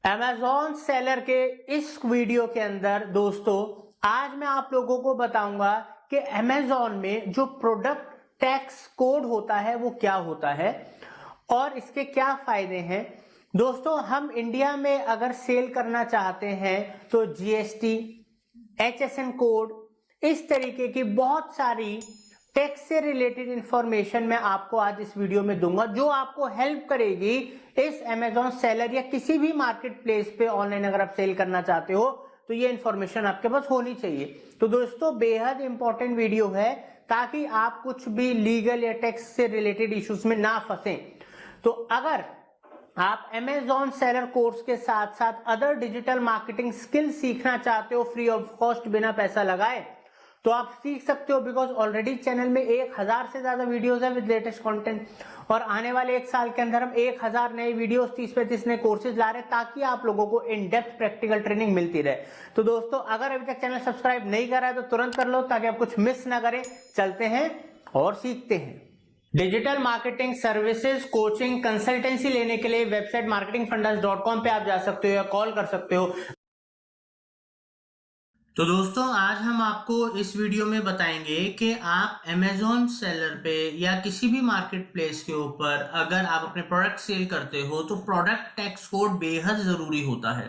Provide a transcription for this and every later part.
Amazon seller के इस video के अंदर दोस्तों आज मैं आप लोगों को बताऊंगा कि अमेजॉन में जो प्रोडक्ट टैक्स कोड होता है वो क्या होता है और इसके क्या फायदे हैं। दोस्तों हम इंडिया में अगर सेल करना चाहते हैं तो जीएसटी, एचएसएन कोड, इस तरीके की बहुत सारी टैक्स से रिलेटेड इंफॉर्मेशन मैं आपको आज इस वीडियो में दूंगा जो आपको हेल्प करेगी इस अमेजॉन सेलर या किसी भी मार्केट प्लेस पे ऑनलाइन अगर आप सेल करना चाहते हो तो ये इंफॉर्मेशन आपके पास होनी चाहिए। तो दोस्तों बेहद इंपॉर्टेंट वीडियो है ताकि आप कुछ भी लीगल या टैक्स से रिलेटेड इश्यूज में ना फंसे। तो अगर आप अमेजॉन सेलर कोर्स के साथ साथ अदर डिजिटल मार्केटिंग स्किल सीखना चाहते हो फ्री ऑफ कॉस्ट बिना पैसा लगाए तो आप सीख सकते हो, बिकॉज ऑलरेडी चैनल में 1000 से ज्यादा वीडियोस है विद लेटेस्ट कंटेंट और आने वाले एक साल के अंदर हम 1000 नए वीडियोस 30-35 नए कोर्सेज ला रहे हैं ताकि आप लोगों को इन डेप्थ प्रैक्टिकल ट्रेनिंग मिलती रहे। तो दोस्तों अगर अभी तक चैनल सब्सक्राइब नहीं करा है तो तुरंत कर लो ताकि आप कुछ मिस ना करें। चलते हैं और सीखते हैं। Digital marketing services, coaching, consultancy लेने के लिए वेबसाइट marketingfundas.com पे आप जा सकते हो या कॉल कर सकते हो। तो दोस्तों आज हम आपको इस वीडियो में बताएंगे कि आप अमेजॉन सेलर पे या किसी भी मार्केट प्लेस के ऊपर अगर आप अपने प्रोडक्ट सेल करते हो तो प्रोडक्ट टैक्स कोड बेहद जरूरी होता है।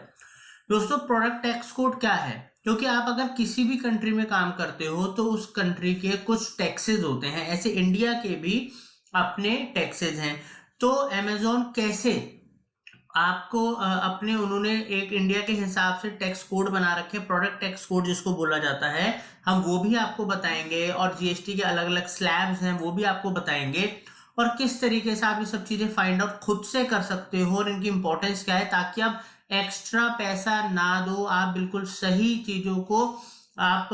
दोस्तों प्रोडक्ट टैक्स कोड क्या है? क्योंकि आप अगर किसी भी कंट्री में काम करते हो तो उस कंट्री के कुछ टैक्सेस होते हैं, ऐसे इंडिया के भी अपने टैक्सेस हैं। तो अमेजॉन कैसे आपको अपने उन्होंने एक इंडिया के हिसाब से टैक्स कोड बना रखे, प्रोडक्ट टैक्स कोड जिसको बोला जाता है, हम वो भी आपको बताएंगे और जीएसटी के अलग अलग स्लैब्स हैं वो भी आपको बताएंगे और किस तरीके से आप ये सब चीजें फाइंड आउट खुद से कर सकते हो और इनकी इंपॉर्टेंस क्या है ताकि आप एक्स्ट्रा पैसा ना दो, आप बिल्कुल सही चीजों को आप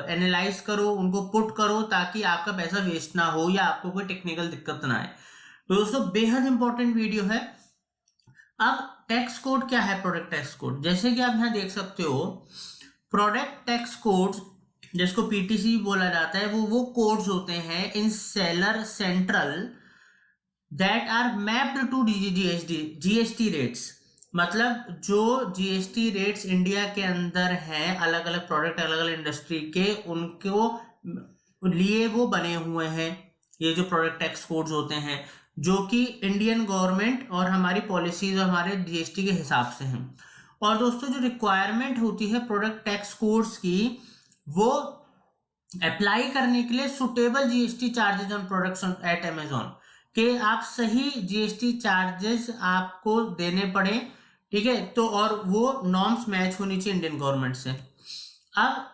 एनालाइज करो, उनको पुट करो ताकि आपका पैसा वेस्ट ना हो या आपको कोई टेक्निकल दिक्कत ना आए। तो दोस्तों बेहद इंपॉर्टेंट वीडियो है। अब टैक्स कोड क्या है? प्रोडक्ट टैक्स कोड जैसे कि आप यहां देख सकते हो, प्रोडक्ट टैक्स कोड जिसको पीटीसी बोला जाता है वो कोड्स होते हैं in seller central that are mapped to GST rates. मतलब जो जीएसटी रेट्स इंडिया के अंदर हैं अलग अलग प्रोडक्ट अलग अलग इंडस्ट्री के उनको लिए वो बने हुए हैं ये जो प्रोडक्ट टैक्स कोड्स होते हैं जो कि इंडियन गवर्नमेंट और हमारी पॉलिसीज और हमारे जीएसटी के हिसाब से हैं। और दोस्तों जो रिक्वायरमेंट होती है प्रोडक्ट टैक्स कोड्स की वो अप्लाई करने के लिए suitable GST charges on products at Amazon के आप सही जीएसटी चार्जेस आपको देने पड़े, ठीक है। तो और वो नॉर्म्स मैच होनी चाहिए इंडियन गवर्नमेंट से। अब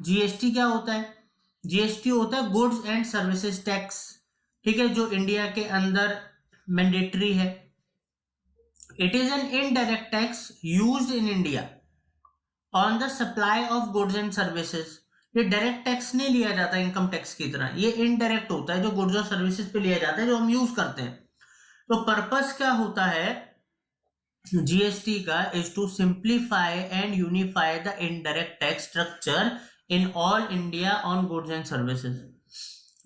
जीएसटी क्या होता है? जीएसटी होता है गुड्स एंड सर्विसेज टैक्स, ठीक है, जो इंडिया के अंदर मैंडेटरी है। It is an indirect tax used in India on the supply of goods and services. ये डायरेक्ट टैक्स नहीं लिया जाता इनकम टैक्स की तरह, ये इनडायरेक्ट होता है जो गुड्स और सर्विसेज पे लिया जाता है जो हम यूज करते हैं। तो पर्पस क्या होता है जीएसटी का? Is to simplify and unify the indirect tax structure in all India on goods and services.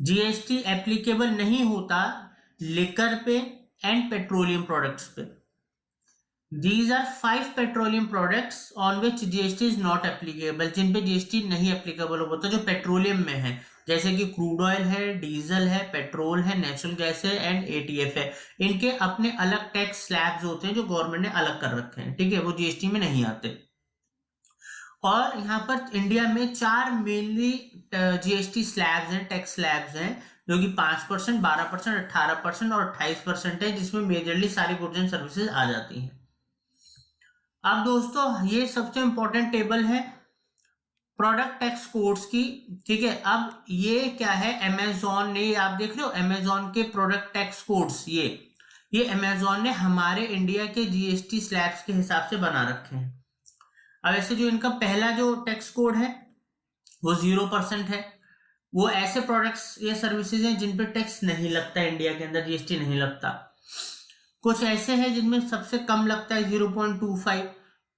GST applicable नहीं होता लिकर पे एंड पेट्रोलियम प्रोडक्ट्स पे। These are 5 petroleum products on which GST is not applicable, जिन पे GST नहीं applicable होता जो petroleum में है, जैसे कि क्रूड ऑयल है, डीजल है, पेट्रोल है, नेचुरल गैस है एंड एटीएफ है। इनके अपने अलग टैक्स स्लैब्स होते हैं जो गवर्नमेंट ने अलग कर रखे हैं, ठीक है, वो जीएसटी में नहीं आते। और यहाँ पर इंडिया में 4 मेनली जीएसटी स्लैब्स हैं, टैक्स स्लैब्स हैं, जो कि 5%, 12%, 18% और 28% है, जिसमें मेजरली सारी गुड्स एंड सर्विसेज आ जाती हैं। अब दोस्तों ये सबसे इंपॉर्टेंट टेबल है प्रोडक्ट टैक्स कोड्स की, ठीक है। अब ये क्या है? अमेजॉन ने, आप देख रहे हो अमेजॉन के प्रोडक्ट टैक्स कोड्स, ये अमेजॉन ने हमारे इंडिया के जीएसटी स्लैब्स के हिसाब से बना रखे हैं। अब ऐसे जो इनका पहला जो टैक्स कोड है वो 0% है। वो ऐसे प्रोडक्ट्स या सर्विसेज हैं जिन पे टैक्स नहीं लगता, इंडिया के अंदर जीएसटी नहीं लगता। कुछ ऐसे हैं जिनमें सबसे कम लगता है 0.25,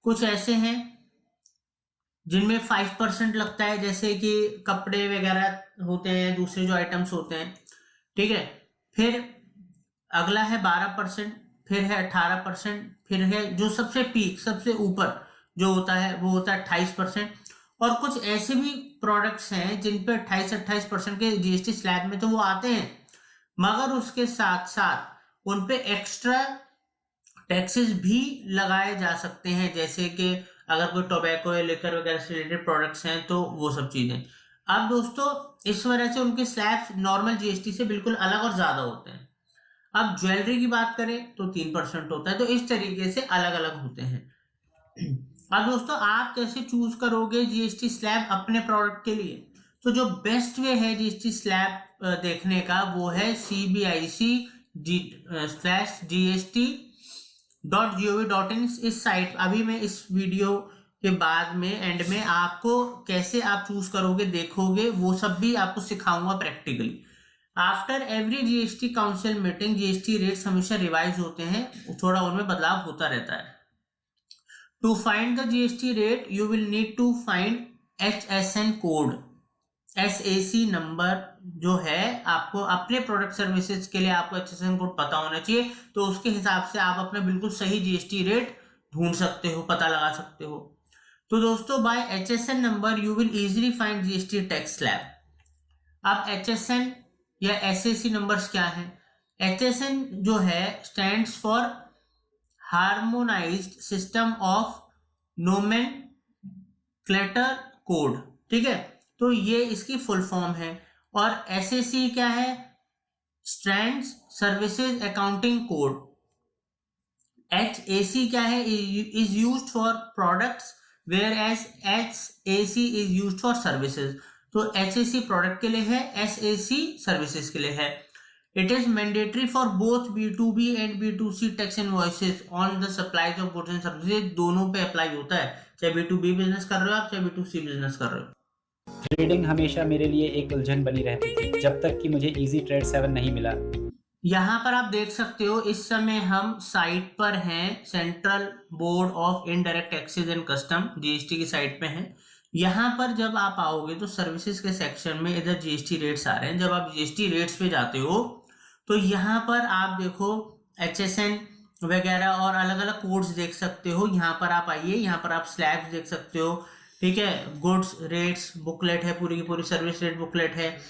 कुछ ऐसे हैं जिनमें 5% लगता है, जैसे कि कपड़े वगैरह होते हैं, दूसरे जो आइटम्स होते हैं, ठीक है। फिर अगला है 12%, फिर है 18%, फिर है जो सबसे पीक सबसे ऊपर जो होता है वो होता है 28%। और कुछ ऐसे भी प्रोडक्ट्स हैं जिन पे 28% के जीएसटी स्लैब में तो वो आते हैं, मगर उसके साथ साथ उन पे एक्स्ट्रा टैक्सेस भी लगाए जा सकते हैं, जैसे कि अगर कोई टोबैको या लिकर वगैरह से रिलेटेड प्रोडक्ट्स हैं तो वो सब चीजें। अब दोस्तों इस वजह से उनके स्लैब्स नॉर्मल जीएसटी से बिल्कुल अलग और ज्यादा होते हैं। अब ज्वेलरी की बात करें तो 3% होता है, तो इस तरीके से अलग अलग होते हैं। अब दोस्तों आप कैसे चूज करोगे जीएसटी स्लैब अपने प्रोडक्ट के लिए? तो जो बेस्ट वे है जीएसटी स्लैब देखने का वो है cbic/gst.gov.in। इस साइट, अभी मैं इस वीडियो के बाद में एंड में आपको कैसे आप चूज करोगे देखोगे, वो सब भी आपको सिखाऊंगा practically. After every GST council meeting GST rates हमेशा रिवाइज होते हैं, थोड़ा उनमें बदलाव होता रहता है। To find the GST rate, you will need to find HSN code, SAC number जो है आपको अपने प्रोडक्ट सर्विसेज के लिए आपको HSN कोड पता होना चाहिए, तो उसके हिसाब से आप अपना बिल्कुल सही जीएसटी रेट ढूंढ सकते हो, पता लगा सकते हो। तो दोस्तों by HSN number you will easily find GST tax slab. अब HSN या SAC नंबर्स क्या है? HSN जो है stands for harmonised system of nomenclature code, ठीक है, तो ये इसकी फुल फॉर्म है। और एसएसी क्या है? Stands services accounting code. HAC क्या है? Is used for products whereas HAC is used for services. तो HAC प्रोडक्ट के लिए है, SAC सर्विसेज के लिए है। It is mandatory for both B2B and B2C tax invoices on the supplies of goods and services। दोनों पे apply होता है, चाहे B2B बिजनेस कर रहे हो आप, चाहे B2C बिजनेस कर रहे हो। ट्रेडिंग हमेशा मेरे लिए एक उलझन बनी रहती थी जब तक कि मुझे इजी ट्रेड 7 नहीं मिला। यहाँ पर आप देख सकते हो इस समय हम साइट पर हैं, central board of indirect taxes and custom GST की साइट पे हैं। यहाँ पर जब आप आओगे तो सर्विसेज के सेक्शन में इधर जीएसटी रेट्स आ रहे हैं। जब आप जीएसटी रेट्स पे जाते हो तो यहाँ पर आप देखो HSN वगैरह और अलग अलग कोड्स देख सकते हो। यहाँ पर आप आइए, यहाँ पर आप स्लैब्स देख सकते हो, ठीक है, गुड्स रेट्स बुकलेट है, पूरी की पूरी सर्विस रेट बुकलेट है।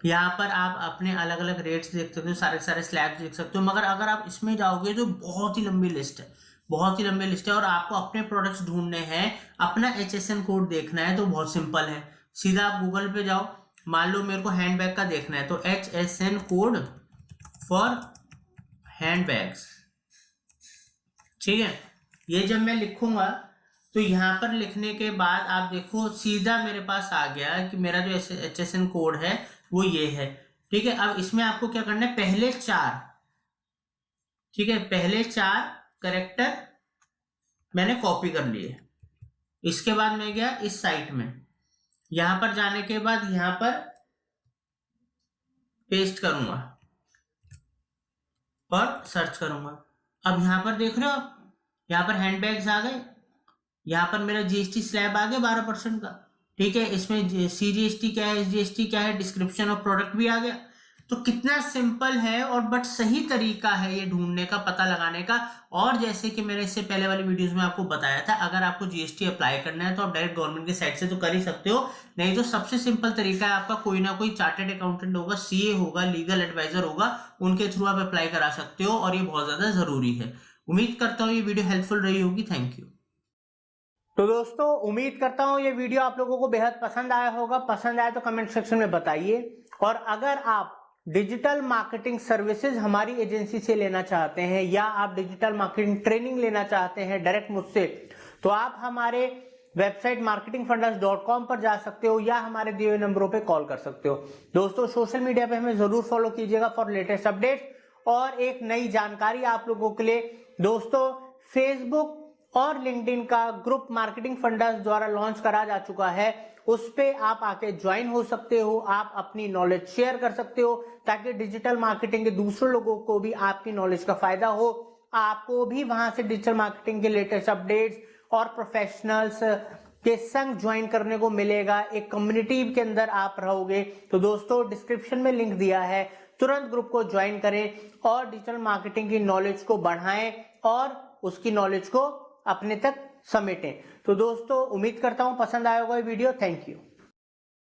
यहाँ पर आप अपने अलग अलग रेट्स देख सकते हो, सारे सारे स्लैब्स देख सकते हो। मगर अगर आप इसमें जाओगे तो बहुत ही लंबी लिस्ट है, बहुत ही लंबी लिस्ट है, और आपको अपने प्रोडक्ट्स ढूंढने हैं, अपना HSN कोड देखना है तो बहुत सिंपल है। सीधा आप गूगल पे जाओ, मान लो मेरे को हैंडबैग का देखना है तो HSN कोड फॉर हैंडबैग्स, ठीक है। ये जब मैं लिखूंगा तो यहाँ पर लिखने के बाद आप देखो सीधा मेरे पास आ गया कि मेरा जो HSN कोड है वो ये है, ठीक है। अब इसमें आपको क्या करना है, पहले 4, ठीक है, पहले 4 कैरेक्टर मैंने कॉपी कर लिए। इसके बाद मैं गया इस साइट में, यहां पर जाने के बाद यहां पर पेस्ट करूंगा और सर्च करूंगा। अब यहां पर देख रहे हो आप, यहां पर हैंडबैग्स आ गए, यहां पर मेरा जीएसटी स्लैब आ गया 12% का, ठीक है। इसमें CGST क्या है, SGST क्या है, डिस्क्रिप्शन ऑफ प्रोडक्ट भी आ गया। तो कितना सिंपल है और बट सही तरीका है ये ढूंढने का, पता लगाने का। और जैसे कि मैंने इससे पहले वाली वीडियोस में आपको बताया था, अगर आपको जीएसटी अप्लाई करना है तो आप डायरेक्ट गवर्नमेंट की साइट से तो कर ही सकते हो, नहीं तो सबसे सिंपल तरीका है आपका कोई ना कोई चार्टर्ड अकाउंटेंट होगा, CA होगा, लीगल एडवाइजर होगा, उनके थ्रू आप अप्लाई करा सकते हो, और ये बहुत ज्यादा जरूरी है। उम्मीद करता हूँ ये वीडियो हेल्पफुल रही होगी। Thank you. तो दोस्तों उम्मीद करता हूँ ये वीडियो आप लोगों को बेहद पसंद आया होगा। पसंद आया तो कमेंट सेक्शन में बताइए, और अगर आप डिजिटल मार्केटिंग सर्विसेज हमारी एजेंसी से लेना चाहते हैं या आप डिजिटल मार्केटिंग ट्रेनिंग लेना चाहते हैं डायरेक्ट मुझसे, तो आप हमारे वेबसाइट marketingfundas.com पर जा सकते हो या हमारे दिए हुए नंबरों पे कॉल कर सकते हो। दोस्तों सोशल मीडिया पे हमें जरूर फॉलो कीजिएगा फॉर लेटेस्ट अपडेट। और एक नई जानकारी आप लोगों के लिए दोस्तों, फेसबुक और लिंक्डइन का ग्रुप मार्केटिंग फंडास द्वारा लॉन्च करा जा चुका है, उस पे आप आके ज्वाइन हो सकते हो, आप अपनी नॉलेज शेयर कर सकते हो, ताकि डिजिटल मार्केटिंग के दूसरे लोगों को भी आपकी नॉलेज का फायदा हो। आपको भी वहां से डिजिटल मार्केटिंग के लेटेस्ट अपडेट्स और प्रोफेशनल्स के संग ज्वाइन करने को मिलेगा, एक कम्युनिटी के अंदर आप रहोगे। तो दोस्तों डिस्क्रिप्शन में लिंक दिया है, तुरंत ग्रुप को ज्वाइन करें और डिजिटल मार्केटिंग की नॉलेज को बढ़ाएं और उसकी नॉलेज को अपने तक समेटें। तो दोस्तों, उम्मीद करता हूं पसंद आया होगा ये वीडियो। Thank you.